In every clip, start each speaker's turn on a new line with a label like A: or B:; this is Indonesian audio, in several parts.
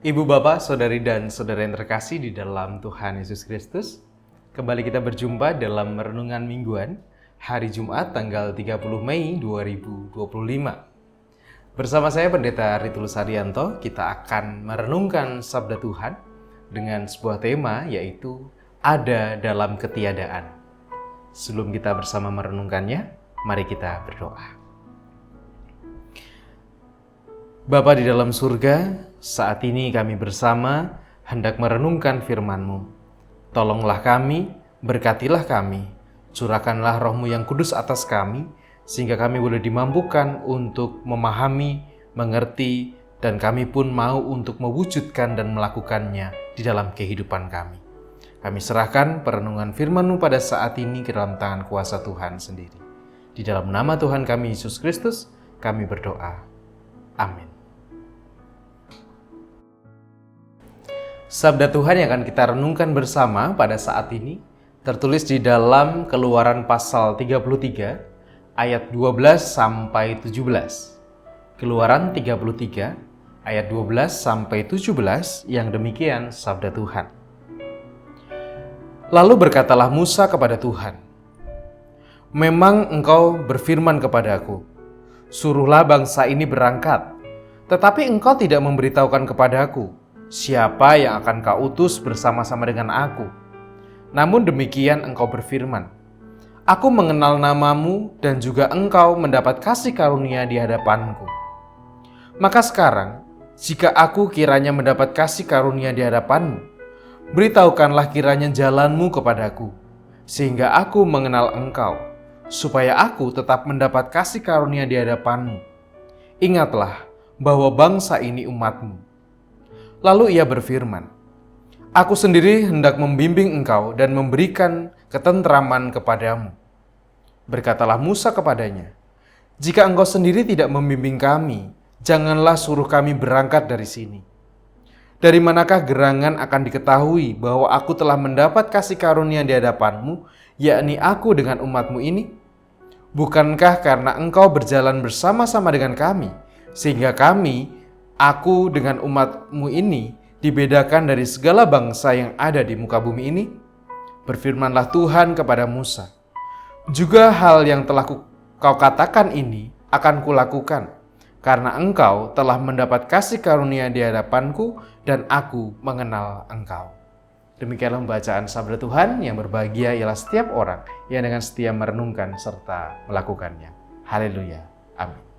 A: Ibu bapak, saudari dan saudara yang terkasih di dalam Tuhan Yesus Kristus, kembali kita berjumpa dalam Renungan Mingguan hari Jumat tanggal 30 Mei 2025. Bersama saya Pendeta Ritulus Haryanto, kita akan merenungkan Sabda Tuhan dengan sebuah tema yaitu ada dalam ketiadaan. Sebelum kita bersama merenungkannya, mari kita berdoa. Bapa di dalam surga, saat ini kami bersama hendak merenungkan firman-Mu. Tolonglah kami, berkatilah kami, curahkanlah Roh-Mu yang kudus atas kami, sehingga kami boleh dimampukan untuk memahami, mengerti, dan kami pun mau untuk mewujudkan dan melakukannya di dalam kehidupan kami. Kami serahkan perenungan firman-Mu pada saat ini ke dalam tangan kuasa Tuhan sendiri. Di dalam nama Tuhan kami Yesus Kristus, kami berdoa. Amin. Sabda Tuhan yang akan kita renungkan bersama pada saat ini tertulis di dalam Keluaran pasal 33 ayat 12 sampai 17. Keluaran 33 ayat 12 sampai 17 yang demikian sabda Tuhan. Lalu berkatalah Musa kepada Tuhan, "Memang engkau berfirman kepadaku, suruhlah bangsa ini berangkat, tetapi engkau tidak memberitahukan kepadaku siapa yang akan kau utus bersama-sama dengan aku. Namun demikian engkau berfirman, aku mengenal namamu dan juga engkau mendapat kasih karunia di hadapanku. Maka sekarang, jika aku kiranya mendapat kasih karunia di hadapanmu, beritahukanlah kiranya jalanmu kepadaku, sehingga aku mengenal engkau, supaya aku tetap mendapat kasih karunia di hadapanmu. Ingatlah bahwa bangsa ini umatmu." Lalu ia berfirman, "Aku sendiri hendak membimbing engkau dan memberikan ketentraman kepadamu." Berkatalah Musa kepadanya, "Jika engkau sendiri tidak membimbing kami, janganlah suruh kami berangkat dari sini. Dari manakah gerangan akan diketahui bahwa aku telah mendapat kasih karunia di hadapanmu, yakni aku dengan umatmu ini? Bukankah karena engkau berjalan bersama-sama dengan kami, sehingga aku dengan umatmu ini dibedakan dari segala bangsa yang ada di muka bumi ini?" Berfirmanlah Tuhan kepada Musa, "Juga hal yang telah kau katakan ini akan kulakukan, karena engkau telah mendapat kasih karunia di hadapanku dan aku mengenal engkau." Demikianlah bacaan sabda Tuhan. Yang berbahagia ialah setiap orang yang dengan setia merenungkan serta melakukannya. Haleluya. Amin.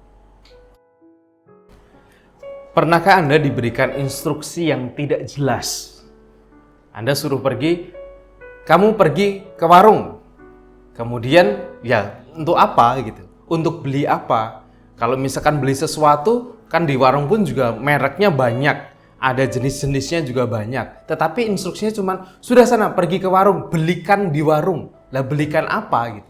A: Pernahkah Anda diberikan instruksi yang tidak jelas? Anda suruh kamu pergi ke warung. Kemudian untuk apa gitu? Untuk beli apa? Kalau misalkan beli sesuatu, kan di warung pun juga mereknya banyak. Ada jenis-jenisnya juga banyak. Tetapi instruksinya cuma, sudah sana pergi ke warung, belikan di warung. Lah belikan apa gitu?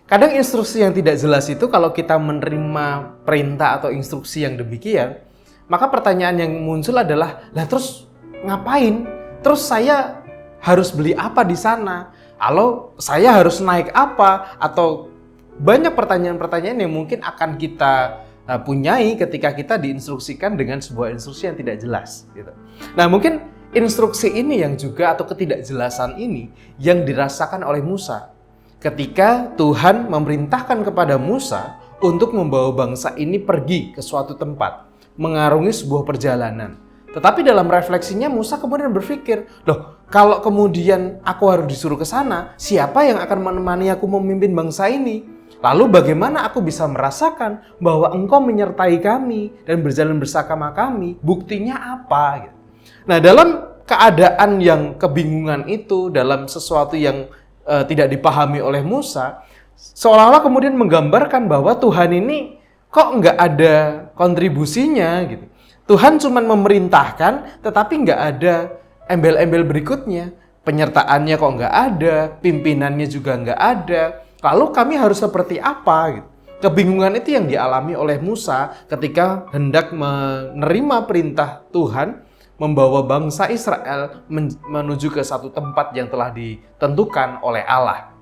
A: Kadang instruksi yang tidak jelas itu kalau kita menerima perintah atau instruksi yang demikian, maka pertanyaan yang muncul adalah, lah terus ngapain? Terus saya harus beli apa di sana? Atau saya harus naik apa? Atau banyak pertanyaan-pertanyaan yang mungkin akan kita punyai ketika kita diinstruksikan dengan sebuah instruksi yang tidak jelas. Gitu. Nah mungkin instruksi ini yang juga atau ketidakjelasan ini yang dirasakan oleh Musa. Ketika Tuhan memerintahkan kepada Musa untuk membawa bangsa ini pergi ke suatu tempat, mengarungi sebuah perjalanan. Tetapi dalam refleksinya Musa kemudian berpikir, loh kalau kemudian aku harus disuruh ke sana, siapa yang akan menemani aku memimpin bangsa ini? Lalu bagaimana aku bisa merasakan bahwa engkau menyertai kami dan berjalan bersama kami? Buktinya apa? Nah dalam keadaan yang kebingungan itu, dalam sesuatu yang tidak dipahami oleh Musa, seolah-olah kemudian menggambarkan bahwa Tuhan ini kok nggak ada kontribusinya gitu. Tuhan cuma memerintahkan, tetapi nggak ada embel-embel berikutnya. Penyertaannya kok nggak ada, pimpinannya juga nggak ada. Lalu kami harus seperti apa gitu. Kebingungan itu yang dialami oleh Musa ketika hendak menerima perintah Tuhan membawa bangsa Israel menuju ke satu tempat yang telah ditentukan oleh Allah.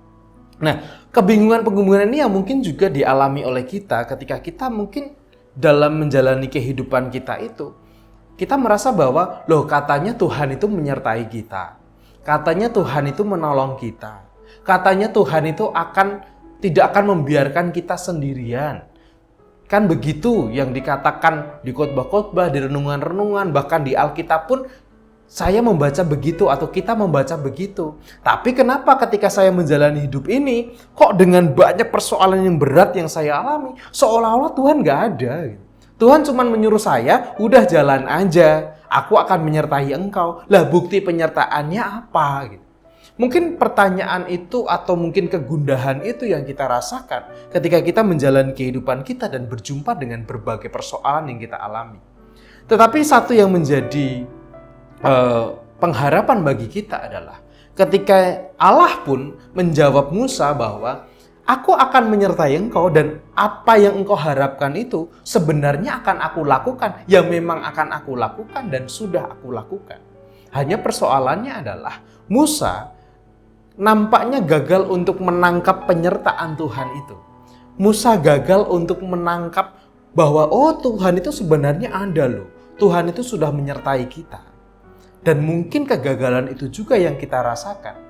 A: Nah, kebingungan-kebingungan ini yang mungkin juga dialami oleh kita ketika kita mungkin dalam menjalani kehidupan kita itu kita merasa bahwa, loh katanya Tuhan itu menyertai kita. Katanya Tuhan itu menolong kita. Katanya Tuhan itu tidak akan membiarkan kita sendirian. Kan begitu yang dikatakan di khotbah-khotbah, di renungan-renungan, bahkan di Alkitab pun saya membaca begitu atau kita membaca begitu. Tapi kenapa ketika saya menjalani hidup ini, kok dengan banyak persoalan yang berat yang saya alami, seolah-olah Tuhan gak ada. Tuhan cuma menyuruh saya, udah jalan aja, aku akan menyertai engkau. Lah bukti penyertaannya apa? Gitu. Mungkin pertanyaan itu atau mungkin kegundahan itu yang kita rasakan ketika kita menjalani kehidupan kita dan berjumpa dengan berbagai persoalan yang kita alami. Tetapi satu yang menjadi pengharapan bagi kita adalah ketika Allah pun menjawab Musa bahwa aku akan menyertai engkau dan apa yang engkau harapkan itu sebenarnya akan aku lakukan. Ya memang akan aku lakukan dan sudah aku lakukan. Hanya persoalannya adalah Musa nampaknya gagal untuk menangkap penyertaan Tuhan itu. Musa gagal untuk menangkap bahwa Tuhan itu sebenarnya ada loh. Tuhan itu sudah menyertai kita. Dan mungkin kegagalan itu juga yang kita rasakan.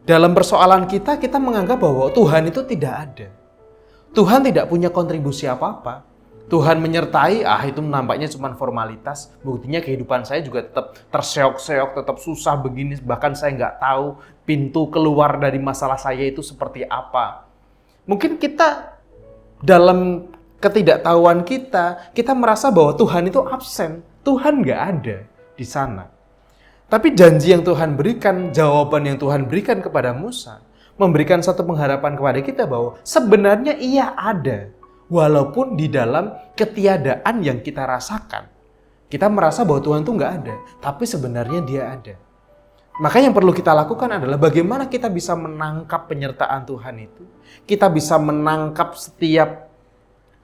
A: Dalam persoalan kita menganggap bahwa Tuhan itu tidak ada. Tuhan tidak punya kontribusi apa-apa. Tuhan menyertai, itu nampaknya cuma formalitas. Buktinya kehidupan saya juga tetap terseok-seok, tetap susah begini. Bahkan saya nggak tahu pintu keluar dari masalah saya itu seperti apa. Mungkin kita dalam ketidaktahuan kita merasa bahwa Tuhan itu absen. Tuhan nggak ada di sana. Tapi janji yang Tuhan berikan, jawaban yang Tuhan berikan kepada Musa, memberikan satu pengharapan kepada kita bahwa sebenarnya ia ada. Walaupun di dalam ketiadaan yang kita rasakan. Kita merasa bahwa Tuhan itu nggak ada, tapi sebenarnya dia ada. Maka yang perlu kita lakukan adalah bagaimana kita bisa menangkap penyertaan Tuhan itu. Kita bisa menangkap setiap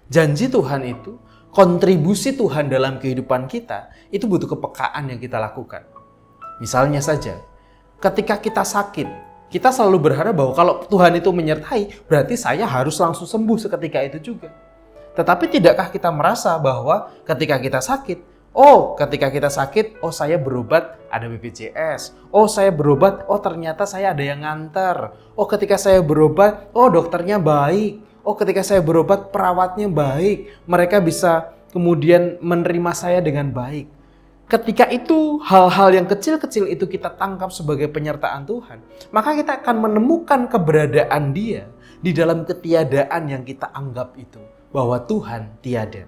A: janji Tuhan itu, kontribusi Tuhan dalam kehidupan kita, itu butuh kepekaan yang kita lakukan. Misalnya saja, ketika kita sakit, kita selalu berharap bahwa kalau Tuhan itu menyertai, berarti saya harus langsung sembuh seketika itu juga. Tetapi tidakkah kita merasa bahwa ketika kita sakit, saya berobat ada BPJS. Saya berobat, ternyata saya ada yang nganter. Ketika saya berobat, dokternya baik. Ketika saya berobat, perawatnya baik. Mereka bisa kemudian menerima saya dengan baik. Ketika itu hal-hal yang kecil-kecil itu kita tangkap sebagai penyertaan Tuhan, maka kita akan menemukan keberadaan Dia di dalam ketiadaan yang kita anggap itu, bahwa Tuhan tiada.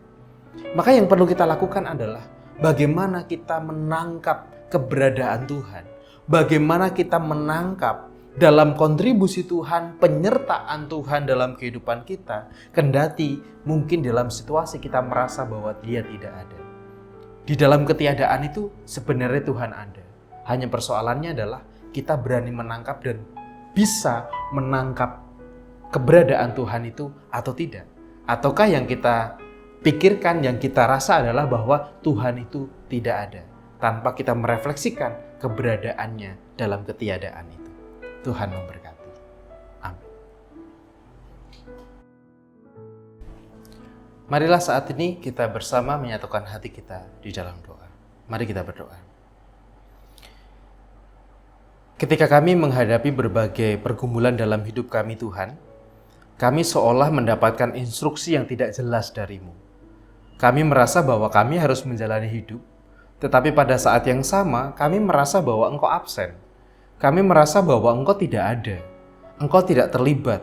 A: Maka yang perlu kita lakukan adalah bagaimana kita menangkap keberadaan Tuhan, bagaimana kita menangkap dalam kontribusi Tuhan, penyertaan Tuhan dalam kehidupan kita, kendati mungkin dalam situasi kita merasa bahwa Dia tidak ada. Di dalam ketiadaan itu sebenarnya Tuhan ada. Hanya persoalannya adalah kita berani menangkap dan bisa menangkap keberadaan Tuhan itu atau tidak. Ataukah yang kita pikirkan, yang kita rasa adalah bahwa Tuhan itu tidak ada. Tanpa kita merefleksikan keberadaannya dalam ketiadaan itu. Tuhan memberkati. Amin. Marilah saat ini kita bersama menyatukan hati kita di dalam doa. Mari kita berdoa. Ketika kami menghadapi berbagai pergumulan dalam hidup kami Tuhan, kami seolah mendapatkan instruksi yang tidak jelas dari-Mu. Kami merasa bahwa kami harus menjalani hidup, tetapi pada saat yang sama kami merasa bahwa Engkau absen. Kami merasa bahwa Engkau tidak ada, Engkau tidak terlibat.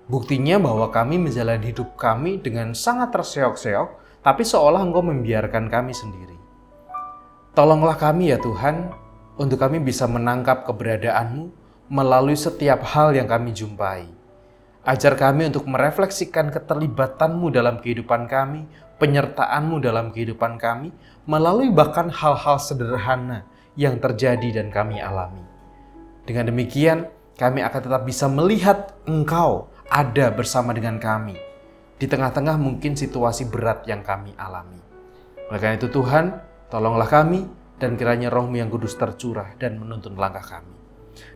A: Buktinya bahwa kami menjalani hidup kami dengan sangat terseok-seok, tapi seolah Engkau membiarkan kami sendiri. Tolonglah kami ya Tuhan, untuk kami bisa menangkap keberadaan-Mu melalui setiap hal yang kami jumpai. Ajar kami untuk merefleksikan keterlibatan-Mu dalam kehidupan kami, penyertaan-Mu dalam kehidupan kami, melalui bahkan hal-hal sederhana yang terjadi dan kami alami. Dengan demikian, kami akan tetap bisa melihat Engkau ada bersama dengan kami di tengah-tengah mungkin situasi berat yang kami alami. Oleh karena itu Tuhan, tolonglah kami dan kiranya Roh-Mu yang kudus tercurah dan menuntun langkah kami.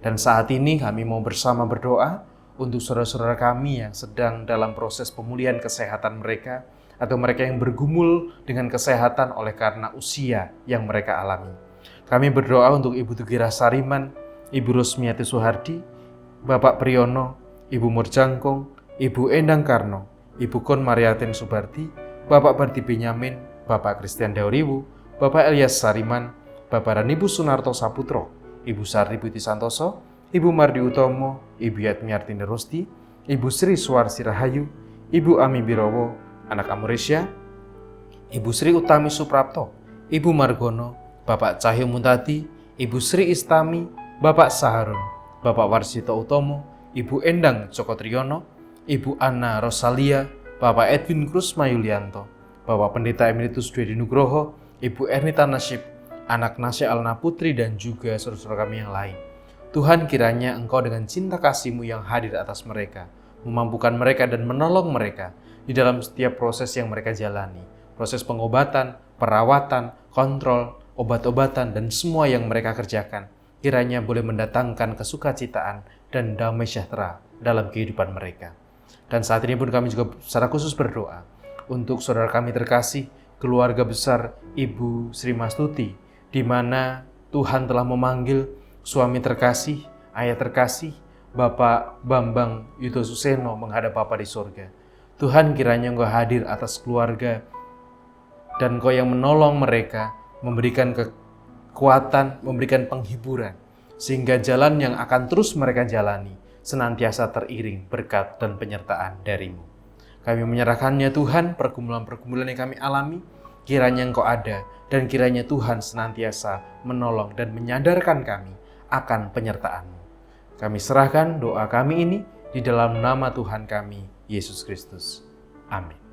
A: Dan saat ini kami mau bersama berdoa untuk saudara-saudara kami yang sedang dalam proses pemulihan kesehatan mereka, atau mereka yang bergumul dengan kesehatan oleh karena usia yang mereka alami. Kami berdoa untuk Ibu Tugira Sariman, Ibu Rusmiati Suhardi, Bapak Priyono, Ibu Murjangkong, Ibu Endang Karno, Ibu Kon Mariatin Subardi, Bapak Bardi Benyamin, Bapak Christian Dauriwu, Bapak Elias Sariman, Bapak Ranibu Sunarto Saputro, Ibu Sardi Putih Santoso, Ibu Mardi Utomo, Ibu Yatmiartini Rusdi, Ibu Sri Suwarsi Rahayu, Ibu Ami Birowo, anak Amurisya, Ibu Sri Utami Suprapto, Ibu Margono, Bapak Cahyo Muntadi, Ibu Sri Istami, Bapak Saharun, Bapak Warsito Utomo, Ibu Endang Joko Triyono, Ibu Anna Rosalia, Bapak Edwin Krusma Yulianto, Bapak Pendeta Emeritus Dwedi Nugroho, Ibu Ernita Nasib, anak Nasya Alna Putri, dan juga saudara-saudara kami yang lain. Tuhan, kiranya Engkau dengan cinta kasih-Mu yang hadir atas mereka, memampukan mereka dan menolong mereka di dalam setiap proses yang mereka jalani. Proses pengobatan, perawatan, kontrol, obat-obatan, dan semua yang mereka kerjakan, kiranya boleh mendatangkan kesukacitaan dan damai sejahtera dalam kehidupan mereka. Dan saat ini pun kami juga secara khusus berdoa untuk saudara kami terkasih, keluarga besar Ibu Sri Mastuti, di mana Tuhan telah memanggil suami terkasih, ayah terkasih, Bapak Bambang Yudo Suseno menghadap Bapa di surga. Tuhan, kiranya Engkau hadir atas keluarga dan Engkau yang menolong mereka, memberikan kekuatan, memberikan penghiburan, sehingga jalan yang akan terus mereka jalani senantiasa teriring berkat dan penyertaan dari-Mu. Kami menyerahkannya Tuhan, pergumulan-pergumulan yang kami alami, kiranya Engkau ada, dan kiranya Tuhan senantiasa menolong dan menyadarkan kami akan penyertaan-Mu. Kami serahkan doa kami ini di dalam nama Tuhan kami, Yesus Kristus. Amin.